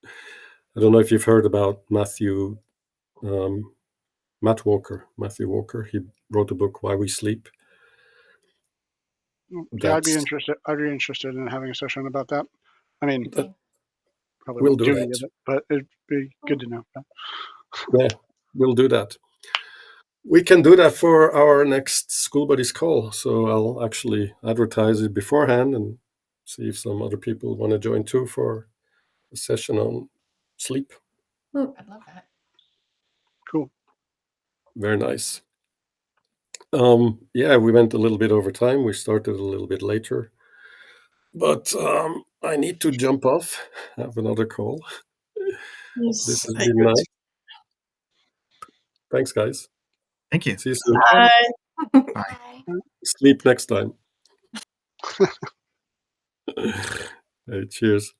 Speaker 1: I don't know if you've heard about Matthew Walker. He wrote a book, Why We Sleep.
Speaker 2: Yeah, I'd be interested in having a session about that. I mean, probably
Speaker 1: We'll
Speaker 2: won't
Speaker 1: do
Speaker 2: do any
Speaker 1: that.
Speaker 2: of it, but it'd be good to know.
Speaker 1: Yeah, we'll do that. We can do that for our next Skool Buddies call. So I'll actually advertise it beforehand and see if some other people want to join too for a session on sleep.
Speaker 5: I'd love that.
Speaker 2: Cool.
Speaker 1: Very nice. Yeah, we went a little bit over time. We started a little bit later, but I need to jump off. Have another call.
Speaker 3: Yes,
Speaker 1: This has
Speaker 3: I
Speaker 1: been
Speaker 3: could.
Speaker 1: nice. Thanks, guys.
Speaker 4: Thank you.
Speaker 1: See you soon.
Speaker 3: Bye.
Speaker 5: Bye.
Speaker 1: Sleep next time. Hey, cheers.